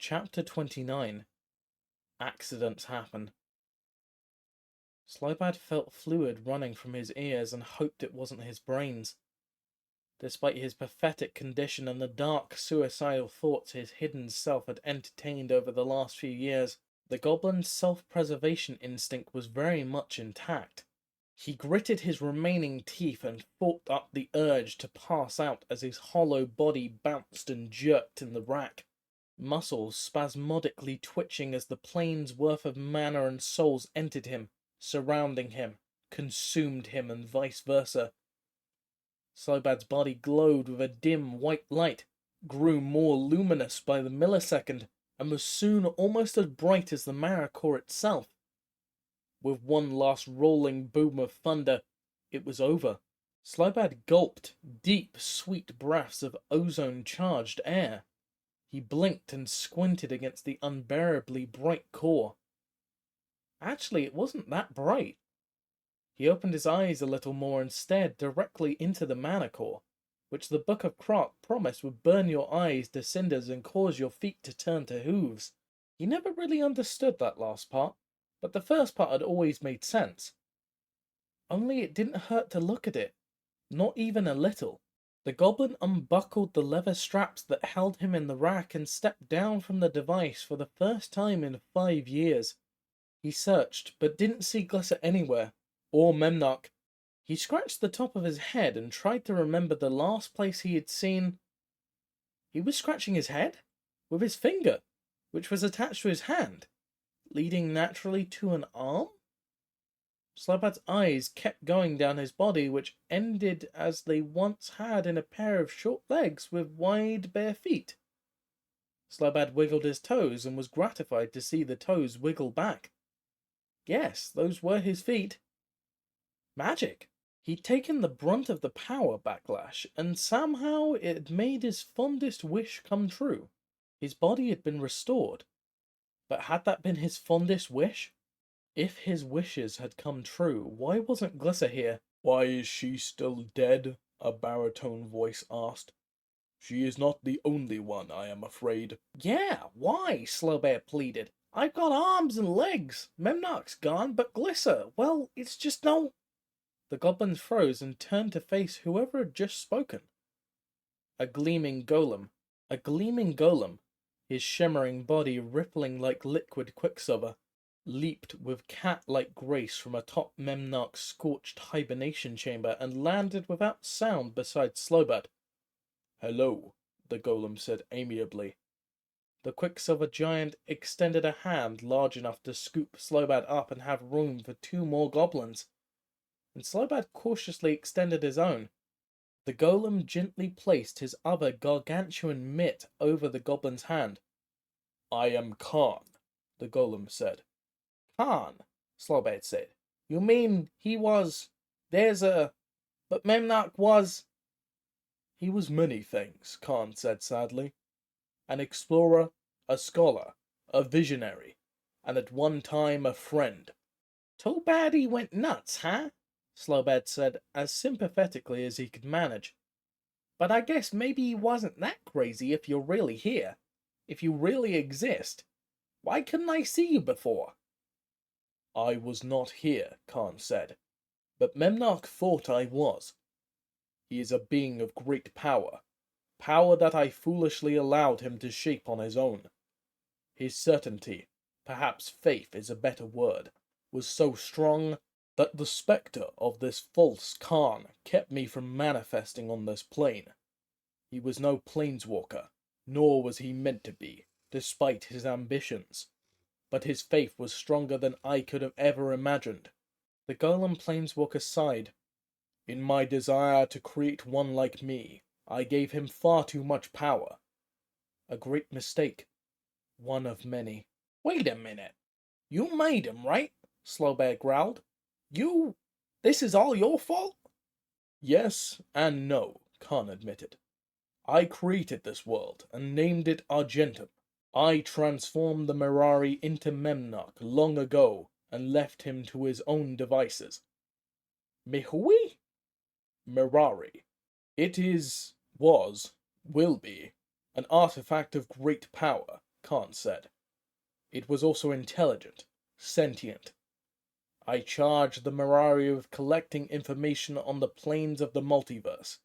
Chapter 29. Accidents Happen. Slobad felt fluid running from his ears and hoped it wasn't his brains. Despite his pathetic condition and the dark, suicidal thoughts his hidden self had entertained over the last few years, the goblin's self-preservation instinct was very much intact. He gritted his remaining teeth and fought up the urge to pass out as his hollow body bounced and jerked in the rack, muscles spasmodically twitching as the plane's worth of mana and souls entered him, surrounding him, consumed him, and vice versa. Slobad's body glowed with a dim white light, grew more luminous by the millisecond, and was soon almost as bright as the mana core itself. With one last rolling boom of thunder, it was over. Slobad gulped deep, sweet breaths of ozone-charged air. He blinked and squinted against the unbearably bright core. Actually, it wasn't that bright. He opened his eyes a little more and stared directly into the mana core, which the Book of Krark promised would burn your eyes to cinders and cause your feet to turn to hooves. He never really understood that last part, but the first part had always made sense. Only it didn't hurt to look at it, not even a little. The goblin unbuckled the leather straps that held him in the rack and stepped down from the device for the first time in 5 years. He searched, but didn't see Glisser anywhere, or Memnarch. He scratched the top of his head and tried to remember the last place he had seen... He was scratching his head? With his finger, which was attached to his hand, leading naturally to an arm? Slobad's eyes kept going down his body, which ended as they once had in a pair of short legs with wide bare feet. Slobad wiggled his toes and was gratified to see the toes wiggle back. Yes, those were his feet. Magic! He'd taken the brunt of the power backlash, and somehow it had made his fondest wish come true. His body had been restored. But had that been his fondest wish? If his wishes had come true, why wasn't Glisser here? "Why is she still dead?" a baritone voice asked. "She is not the only one, I am afraid." Yeah, why? Slobad pleaded. I've got arms and legs. Memnarch's gone, but Glisser, well, it's just no... The goblin froze and turned to face whoever had just spoken. A gleaming golem, his shimmering body rippling like liquid quicksilver, leaped with cat-like grace from atop Memnarch's scorched hibernation chamber and landed without sound beside Slobad. "Hello," the golem said amiably. The quicksilver giant extended a hand large enough to scoop Slobad up and have room for 2 more goblins, and Slobad cautiously extended his own. The golem gently placed his other gargantuan mitt over the goblin's hand. "I am Khan," the golem said. Khan, Slobad said. You mean he was... But Memnarch was... "He was many things," Khan said sadly. "An explorer, a scholar, a visionary, and at one time a friend." Too bad he went nuts, huh? Slobad said, as sympathetically as he could manage. But I guess maybe he wasn't that crazy if you're really here. If you really exist. Why couldn't I see you before? "I was not here," Khan said, "but Memnarch thought I was. He is a being of great power, power that I foolishly allowed him to shape on his own. His certainty, perhaps faith is a better word, was so strong that the spectre of this false Khan kept me from manifesting on this plane. He was no planeswalker, nor was he meant to be, despite his ambitions. But his faith was stronger than I could have ever imagined." The golem planeswalker sighed. "In my desire to create one like me, I gave him far too much power. A great mistake. One of many." "Wait a minute. You made him, right?" Slobad growled. This is all your fault?" "Yes and no," Khan admitted. "I created this world and named it Argentum. I transformed the Mirari into Memnarch long ago and left him to his own devices." "Mihui?" "Mirari. It is, was, will be, an artifact of great power, Khan said. It was also intelligent, sentient. I charged the Mirari with collecting information on the planes of the multiverse,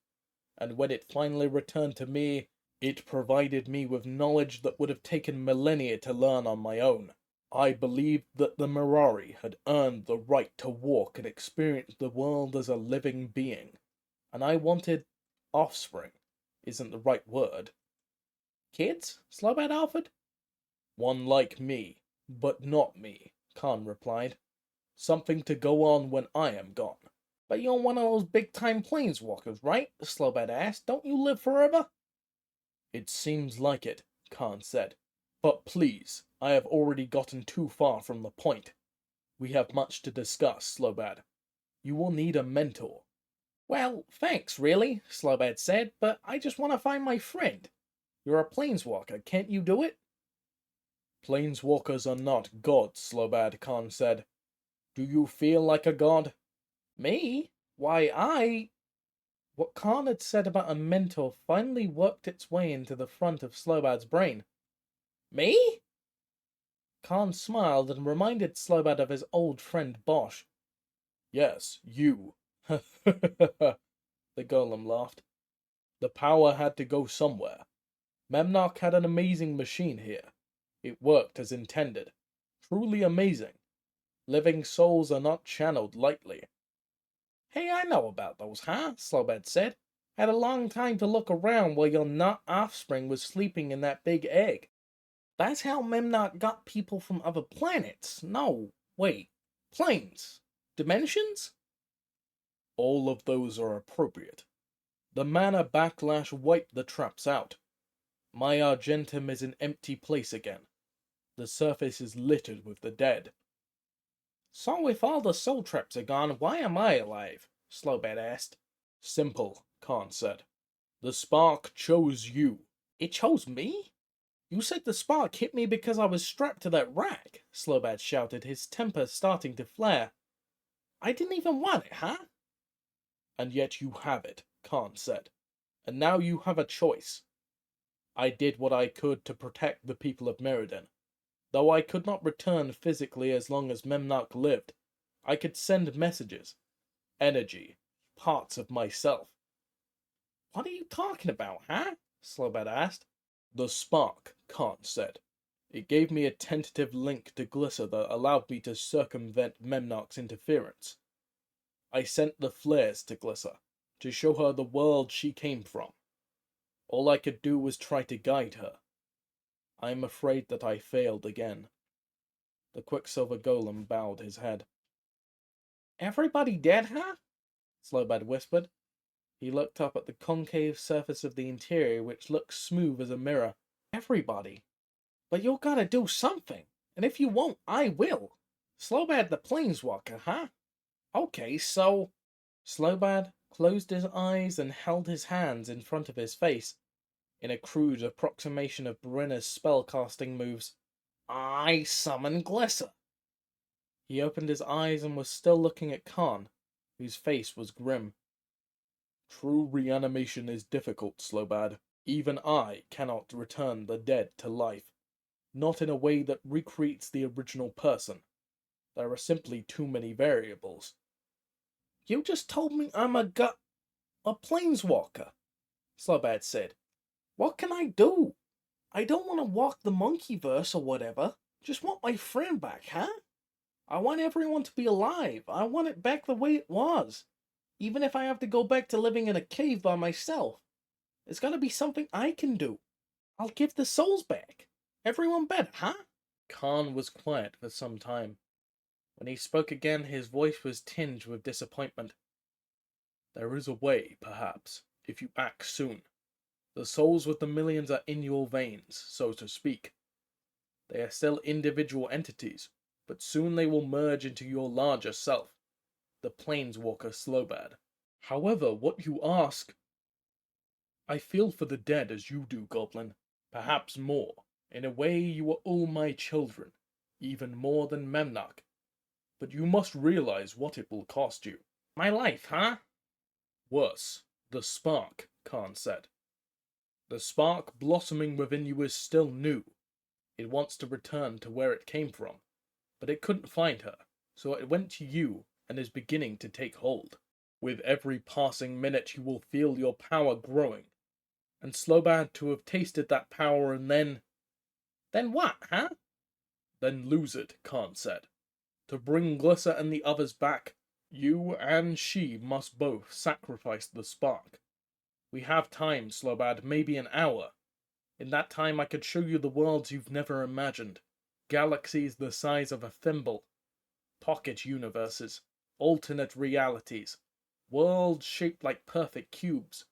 and when it finally returned to me, it provided me with knowledge that would have taken millennia to learn on my own. I believed that the Mirari had earned the right to walk and experience the world as a living being, and I wanted offspring. Isn't the right word. Kids? Slowbad offered. One like me, but not me, Khan replied. Something to go on when I am gone. But you're one of those big-time planeswalkers, right? Slowbad asked. Don't you live forever? It seems like it, Khan said. But please, I have already gotten too far from the point. We have much to discuss, Slowbad. You will need a mentor. Well, thanks, really, Slowbad said, but I just want to find my friend. You're a planeswalker, can't you do it? Planeswalkers are not gods, Slowbad, Khan said. Do you feel like a god? Me? Why, What Khan had said about a mentor finally worked its way into the front of Slowbad's brain. Me? Khan smiled and reminded Slowbad of his old friend Bosch. Yes, you. The golem laughed. The power had to go somewhere. Memnarch had an amazing machine here. It worked as intended. Truly amazing. Living souls are not channeled lightly. Hey, I know about those, huh? Slowbad said. Had a long time to look around while your nut offspring was sleeping in that big egg. That's how Memnarch got people from other planets. No, wait. Planes. Dimensions? All of those are appropriate. The mana backlash wiped the traps out. My Argentum is an empty place again. The surface is littered with the dead. So if all the soul traps are gone, why am I alive? Slowbad asked. Simple, Khan said. The spark chose you. It chose me? You said the spark hit me because I was strapped to that rack, Slowbad shouted, his temper starting to flare. I didn't even want it, huh? And yet you have it, Khan said. And now you have a choice. I did what I could to protect the people of Mirrodin. Though I could not return physically as long as Memnarch lived, I could send messages, energy, parts of myself. What are you talking about, huh? Slowbad asked. The spark, Khan said. It gave me a tentative link to Glyssa that allowed me to circumvent Memnarch's interference. I sent the flares to Glyssa, to show her the world she came from. All I could do was try to guide her. I am afraid that I failed again. The Quicksilver Golem bowed his head. Everybody dead, huh? Slowbad whispered. He looked up at the concave surface of the interior, which looked smooth as a mirror. Everybody. But you'll gotta do something. And if you won't, I will. Slowbad the Planeswalker, huh? Okay, so... Slowbad closed his eyes and held his hands in front of his face, in a crude approximation of Brenner's spellcasting moves. I summon Glyssa. He opened his eyes and was still looking at Khan, whose face was grim. True reanimation is difficult, Slowbad. Even I cannot return the dead to life. Not in a way that recreates the original person. There are simply too many variables. You just told me I'm a planeswalker, Slowbad said. What can I do? I don't want to walk the monkeyverse or whatever. Just want my friend back, huh? I want everyone to be alive. I want it back the way it was. Even if I have to go back to living in a cave by myself. There's gotta be something I can do. I'll give the souls back. Everyone better, huh? Khan was quiet for some time. When he spoke again, his voice was tinged with disappointment. There is a way, perhaps, if you act soon. The souls with the millions are in your veins, so to speak. They are still individual entities, but soon they will merge into your larger self, the Planeswalker Slowbad. However, what you ask... I feel for the dead as you do, Goblin. Perhaps more. In a way, you are all my children, even more than Memnarch. But you must realize what it will cost you. My life, huh? Worse, the spark, Khan said. The spark blossoming within you is still new. It wants to return to where it came from, but it couldn't find her, so it went to you and is beginning to take hold. With every passing minute you will feel your power growing, and Slobad to have tasted that power and then... Then what, huh? Then lose it, Khan said. To bring Glyssa and the others back, you and she must both sacrifice the spark. We have time, Slobad, maybe an hour. In that time I could show you the worlds you've never imagined. Galaxies the size of a thimble. Pocket universes. Alternate realities. Worlds shaped like perfect cubes.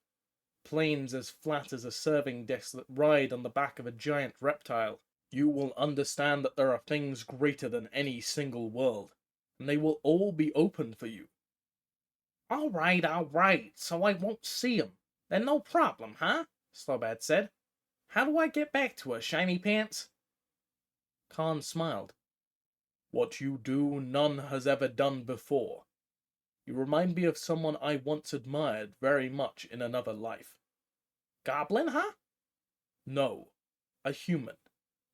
Planes as flat as a serving dish that ride on the back of a giant reptile. You will understand that there are things greater than any single world, and they will all be open for you. All right, so I won't see 'em. Then no problem, huh? Slobad said. How do I get back to her, Shiny Pants? Khan smiled. What you do, none has ever done before. You remind me of someone I once admired very much in another life. Goblin, huh? No, a human.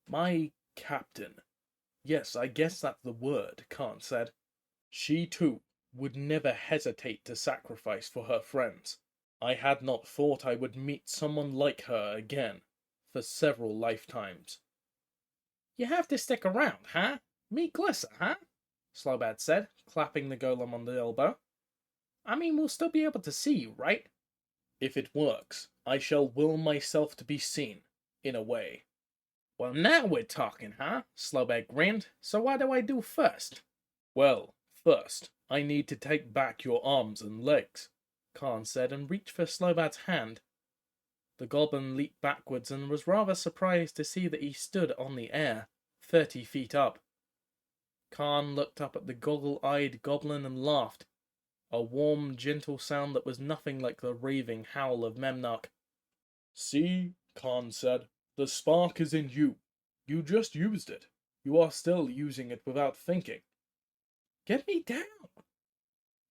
My captain. Yes, I guess that's the word, Khan said. She, too, would never hesitate to sacrifice for her friends. I had not thought I would meet someone like her again, for several lifetimes. You have to stick around, huh? Meet Glyssa, huh? Slobad said, clapping the golem on the elbow. I mean, we'll still be able to see you, right? If it works, I shall will myself to be seen, in a way. Well, now we're talking, huh? Slobad grinned. So what do I do first? Well, first, I need to take back your arms and legs, Khan said, and reached for Slobad's hand. The goblin leaped backwards and was rather surprised to see that he stood on the air, 30 feet up. Khan looked up at the goggle-eyed goblin and laughed, a warm, gentle sound that was nothing like the raving howl of Memnarch. See, Khan said, the spark is in you. You just used it. You are still using it without thinking. Get me down!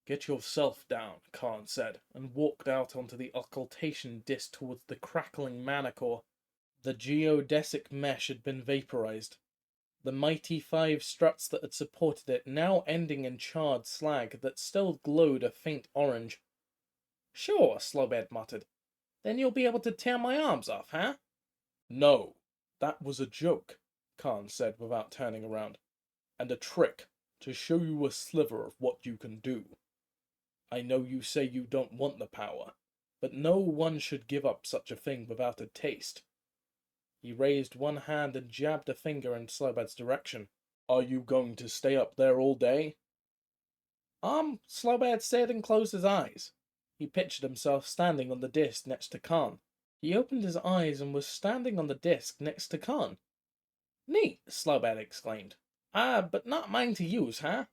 Get yourself down, Khan said, and walked out onto the occultation disc towards the crackling mana core. The geodesic mesh had been vaporized. The mighty 5 struts that had supported it now ending in charred slag that still glowed a faint orange. Sure, Slobad muttered. Then you'll be able to tear my arms off, huh? No, that was a joke, Khan said without turning around, and a trick to show you a sliver of what you can do. I know you say you don't want the power, but no one should give up such a thing without a taste. He raised one hand and jabbed a finger in Slobad's direction. Are you going to stay up there all day? Slobad said and closed his eyes. He pictured himself standing on the disc next to Khan. He opened his eyes and was standing on the disc next to Khan. Neat, Slobad exclaimed. But not mine to use, huh?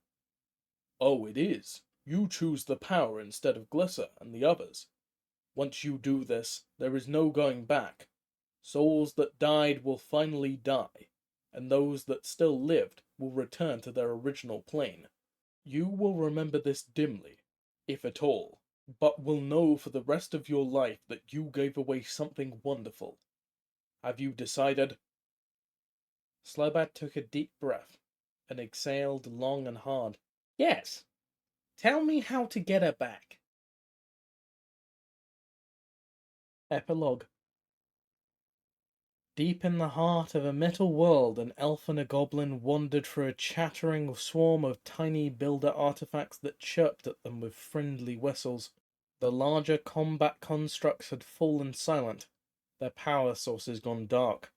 Oh, it is. You choose the power instead of Glyssa and the others. Once you do this, there is no going back. Souls that died will finally die, and those that still lived will return to their original plane. You will remember this dimly, if at all, but will know for the rest of your life that you gave away something wonderful. Have you decided? Slobad took a deep breath and exhaled long and hard. Yes. Tell me how to get her back. Epilogue. Deep in the heart of a metal world, an elf and a goblin wandered through a chattering swarm of tiny builder artifacts that chirped at them with friendly whistles. The larger combat constructs had fallen silent, their power sources gone dark.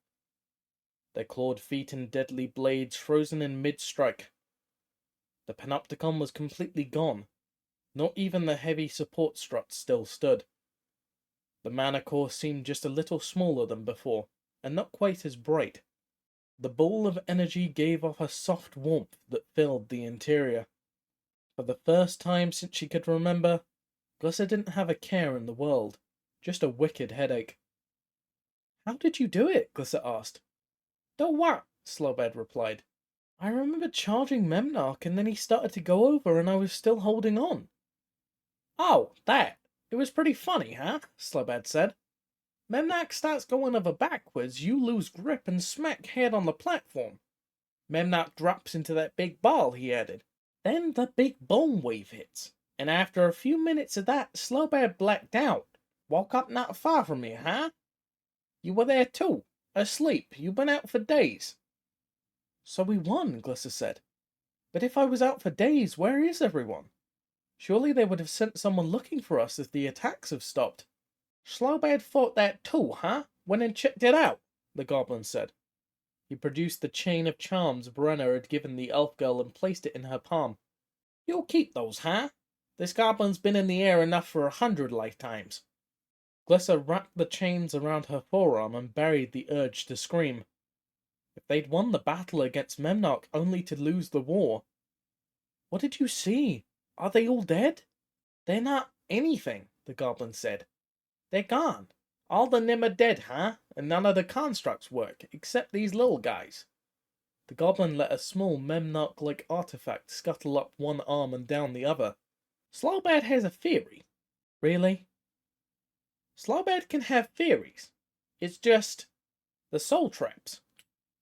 Their clawed feet and deadly blades frozen in mid-strike. The panopticon was completely gone. Not even the heavy support struts still stood. The mana core seemed just a little smaller than before, and not quite as bright. The ball of energy gave off a soft warmth that filled the interior. For the first time since she could remember, Glyssa didn't have a care in the world, just a wicked headache. "How did you do it?" Glyssa asked. "Do what?" Slobad replied. "I remember charging Memnarch, and then he started to go over, and I was still holding on." "Oh, that. It was pretty funny, huh?" Slobad said. Memnak starts going over backwards, you lose grip and smack head on the platform. Memnak drops into that big ball, he added. Then the big bone wave hits, and after a few minutes of that, Slowbad blacked out. Woke up not far from here, huh? You were there too, asleep. You've been out for days. So we won, Glyssa said. But if I was out for days, where is everyone? Surely they would have sent someone looking for us if the attacks have stopped. Slowbad thought that too, huh? Went and checked it out, the goblin said. He produced the chain of charms Brenner had given the elf girl and placed it in her palm. You'll keep those, huh? This goblin's been in the air enough for 100 lifetimes. Glyssa wrapped the chains around her forearm and buried the urge to scream. If they'd won the battle against Memnock only to lose the war. What did you see? Are they all dead? They're not anything, the goblin said. They're gone. All the Nim are dead, huh? And none of the constructs work, except these little guys. The goblin let a small Memnock-like artifact scuttle up one arm and down the other. Slowbad has a theory. Really? Slowbad can have theories. It's just the soul traps.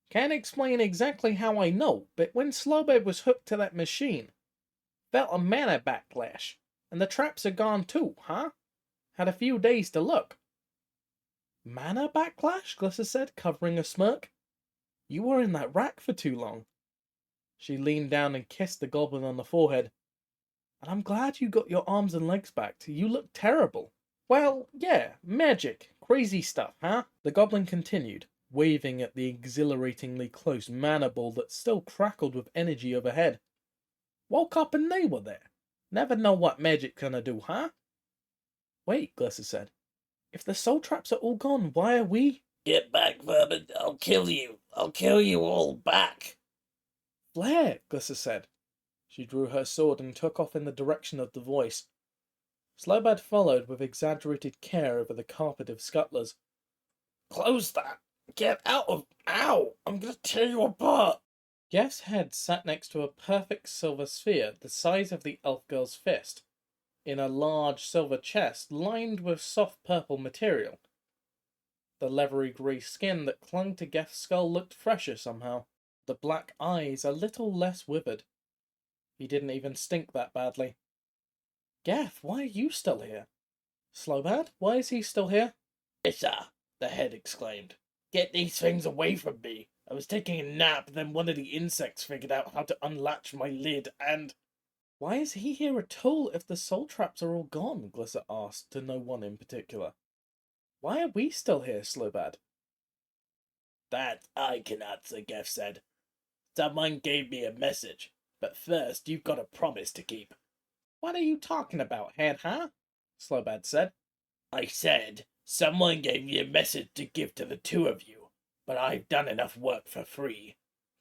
Can't explain exactly how I know, but when Slowbad was hooked to that machine, felt a mana backlash, and the traps are gone too, huh? Had a few days to look. Mana backlash? Glyssa said, covering a smirk. You were in that rack for too long. She leaned down and kissed the goblin on the forehead. And I'm glad you got your arms and legs back. You look terrible. Well, yeah, magic. Crazy stuff, huh? The goblin continued, waving at the exhilaratingly close mana ball that still crackled with energy overhead. Woke up and they were there. Never know what magic's gonna do, huh? Wait, Glyssa said. If the soul traps are all gone, why are we... Get back, vermin. I'll kill you. I'll kill you all back. Flare, Glyssa said. She drew her sword and took off in the direction of the voice. Slowbad followed with exaggerated care over the carpet of scuttlers. Close that. Get out of... Ow! I'm gonna tear you apart. Gef's head sat next to a perfect silver sphere the size of the elf girl's fist, in a large silver chest lined with soft purple material. The leathery grey skin that clung to Gef's skull looked fresher somehow, the black eyes a little less withered. He didn't even stink that badly. Gef, why are you still here? Slowbad, why is he still here? Issa, the head exclaimed. Get these things away from me. I was taking a nap, then one of the insects figured out how to unlatch my lid and... Why is he here at all if the soul traps are all gone? Glyssa asked, to no one in particular. Why are we still here, Slowbad? That I can answer, Gef said. Someone gave me a message, but first you've got a promise to keep. What are you talking about, head, huh? Slowbad said. I said, someone gave me a message to give to the two of you, but I've done enough work for free.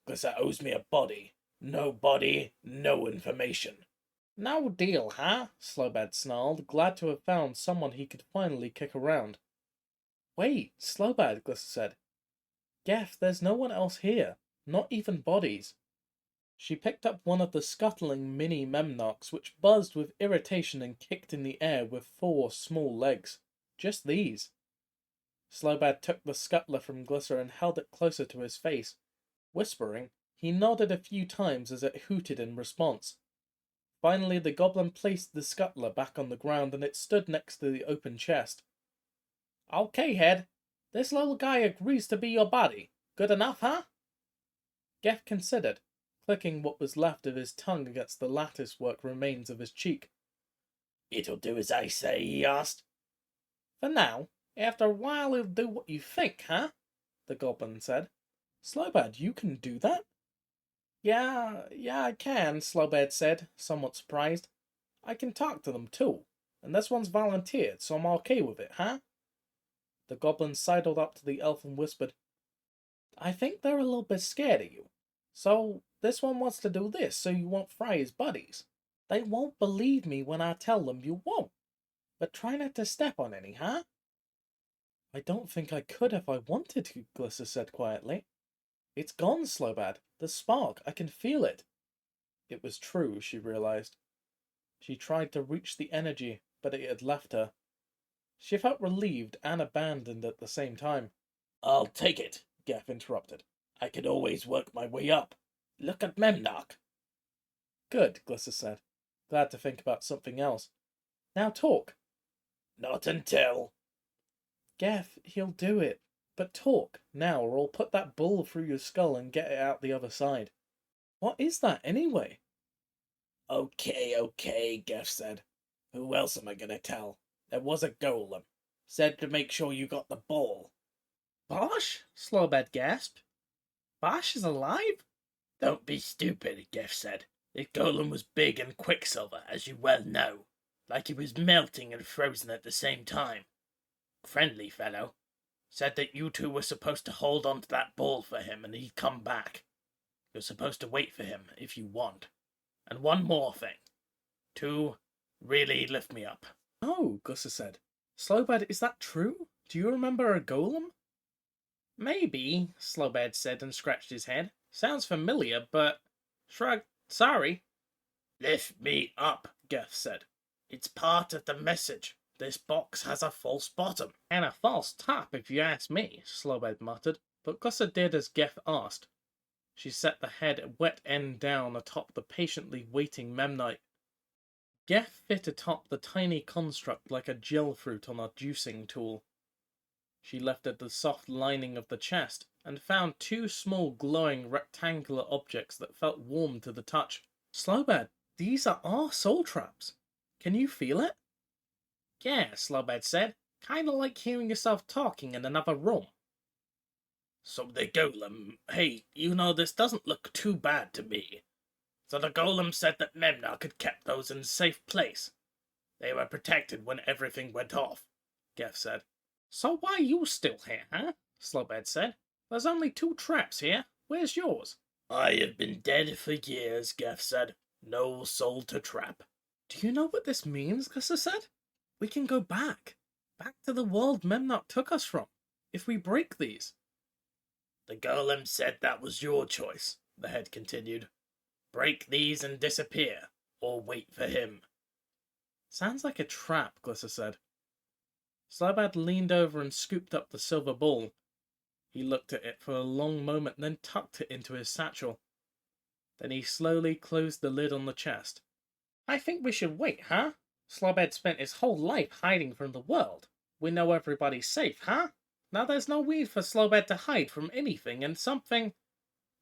Glyssa owes me a body. No body, no information. No deal, huh? Slowbad snarled, glad to have found someone he could finally kick around. Wait, Slowbad, Glyssa said. Gef, there's no one else here. Not even bodies. She picked up one of the scuttling mini Memnocks, which buzzed with irritation and kicked in the air with 4 small legs. Just these. Slowbad took the scuttler from Glyssa and held it closer to his face. Whispering, he nodded a few times as it hooted in response. Finally, the goblin placed the scuttler back on the ground and it stood next to the open chest. Okay, head. This little guy agrees to be your body. Good enough, huh? Gef considered, clicking what was left of his tongue against the lattice-work remains of his cheek. It'll do as I say, he asked. For now. After a while he'll do what you think, huh? The goblin said. Slowbad, you can do that? Yeah, I can, Slowbad said, somewhat surprised. I can talk to them too, and this one's volunteered, so I'm okay with it, huh? The goblin sidled up to the elf and whispered, I think they're a little bit scared of you. So, this one wants to do this so you won't fry his buddies. They won't believe me when I tell them you won't. But try not to step on any, huh? I don't think I could if I wanted to, Glyssa said quietly. It's gone, Slowbad. The spark, I can feel it. It was true, she realized. She tried to reach the energy, but it had left her. She felt relieved and abandoned at the same time. I'll take it, Geth interrupted. I can always work my way up. Look at Memnock. Good, Glyssa said, glad to think about something else. Now talk. Not until... Geth, he'll do it. But talk, now, or I'll put that bull through your skull and get it out the other side. What is that, anyway? Okay, Geth said. Who else am I gonna tell? There was a golem. Said to make sure you got the ball. Bosh? Slowbad gasped. Bosh is alive? Don't be stupid, Geth said. The golem was big and quicksilver, as you well know. Like he was melting and frozen at the same time. Friendly fellow. Said that you two were supposed to hold on to that ball for him and he'd come back. You're supposed to wait for him, if you want. And one more thing. To really lift me up. Oh, Glyssa said. Slowbad, is that true? Do you remember a golem? Maybe, Slowbad said and scratched his head. Sounds familiar, but... Shrug. Sorry. Lift me up, Geth said. It's part of the message. This box has a false bottom. And a false top, if you ask me, Slowbad muttered. But Glyssa did as Geth asked. She set the head wet end down atop the patiently waiting Memnite. Geth fit atop the tiny construct like a gel fruit on a juicing tool. She lifted the soft lining of the chest and found two small glowing rectangular objects that felt warm to the touch. Slowbad, these are our soul traps. Can you feel it? Yeah, Slowbad said. Kinda like hearing yourself talking in another room. So the golem, hey, you know, this doesn't look too bad to me. So the golem said that Memnock had kept those in a safe place. They were protected when everything went off, Geth said. So why are you still here, huh? Slowbad said. There's only 2 traps here. Where's yours? I have been dead for years, Geth said. No soul to trap. Do you know what this means, Glyssa said? We can go back. Back to the world Memnock took us from. If we break these. The golem said that was your choice, the head continued. Break these and disappear, or wait for him. Sounds like a trap, Glyssa said. Slowbad leaned over and scooped up the silver ball. He looked at it for a long moment, then tucked it into his satchel. Then he slowly closed the lid on the chest. I think we should wait, huh? Slowbad spent his whole life hiding from the world. We know everybody's safe, huh? Now there's no need for Slowbad to hide from anything and something.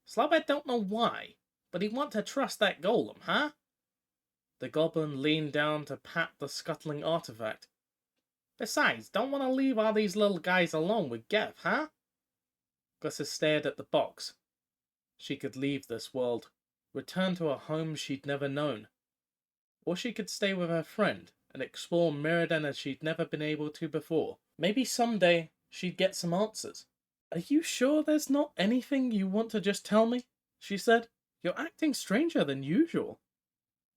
Slowbad don't know why, but he want to trust that golem, huh? The goblin leaned down to pat the scuttling artifact. Besides, don't want to leave all these little guys alone with Geth, huh? Glyssa stared at the box. She could leave this world, return to a home she'd never known. Or she could stay with her friend and explore Mirrodin as she'd never been able to before. Maybe someday she'd get some answers. Are you sure there's not anything you want to just tell me? She said. You're acting stranger than usual.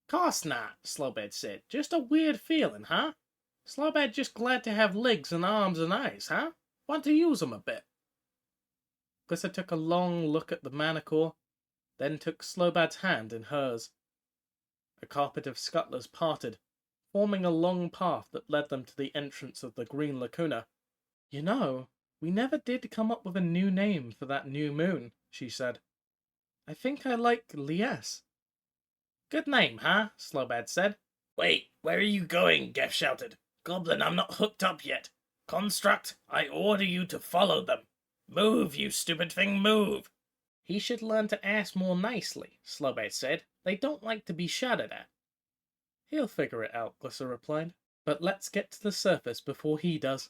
Course not, Slowbad said. Just a weird feeling, huh? Slowbad just glad to have legs and arms and eyes, huh? Want to use 'em a bit. Glyssa took a long look at the manicore, then took Slowbad's hand in hers. A carpet of scuttlers parted, forming a long path that led them to the entrance of the Green Lacuna. You know, we never did come up with a new name for that new moon, she said. I think I like Lies. Good name, huh? Slowbad said. Wait, where are you going? Geth shouted. Goblin, I'm not hooked up yet. Construct, I order you to follow them. Move, you stupid thing, move. He should learn to ask more nicely, Slowbad said. They don't like to be shouted at. He'll figure it out, Glyssa replied. But let's get to the surface before he does.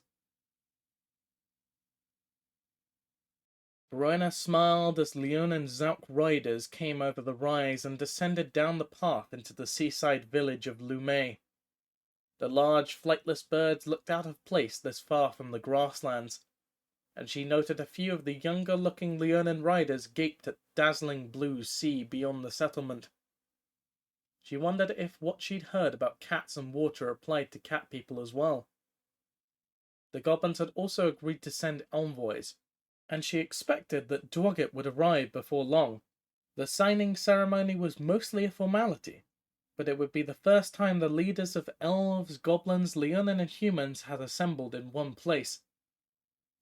Verona smiled as Leon and Zauk riders came over the rise and descended down the path into the seaside village of Lumay. The large, flightless birds looked out of place this far from the grasslands, and she noted a few of the younger-looking Leonin riders gaped at dazzling blue sea beyond the settlement. She wondered if what she'd heard about cats and water applied to cat people as well. The goblins had also agreed to send envoys, and she expected that Dwogget would arrive before long. The signing ceremony was mostly a formality, but it would be the first time the leaders of elves, goblins, leonin, and humans had assembled in one place.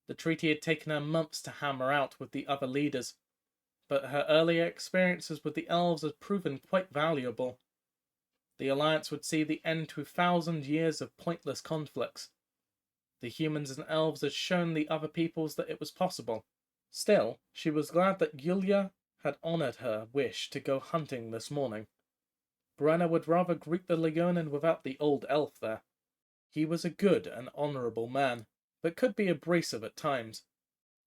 The treaty had taken her months to hammer out with the other leaders, but her earlier experiences with the elves had proven quite valuable. The alliance would see the end to 1,000 years of pointless conflicts. The humans and elves had shown the other peoples that it was possible. Still, she was glad that Yulia had honored her wish to go hunting this morning. Brenna would rather greet the Leonin without the old elf there. He was a good and honorable man, but could be abrasive at times.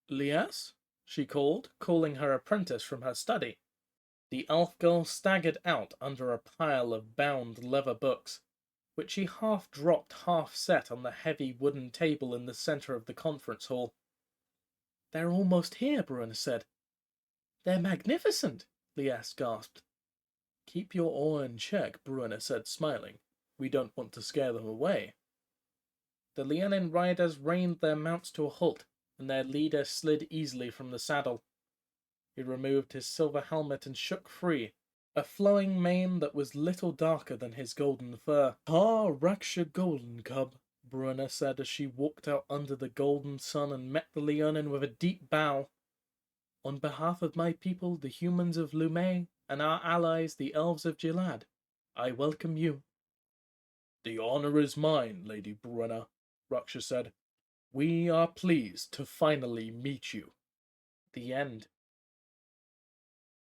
"Lias?" she called, calling her apprentice from her study. The elf girl staggered out under a pile of bound leather books, which she half dropped half set on the heavy wooden table in the center of the conference hall. "They're almost here," Bruna said. "They're magnificent," Lias gasped. "Keep your awe in check," Bruna said, smiling. "We don't want to scare them away." The Leonin riders reined their mounts to a halt, and their leader slid easily from the saddle. He removed his silver helmet and shook free a flowing mane that was little darker than his golden fur. "Ah, Raksha Golden Cub," Bruna said as she walked out under the golden sun and met the Leonin with a deep bow. "On behalf of my people, the humans of Lume, and our allies, the elves of Gilad, I welcome you." "The honor is mine, Lady Bruna," Raksha said. "We are pleased to finally meet you." The end.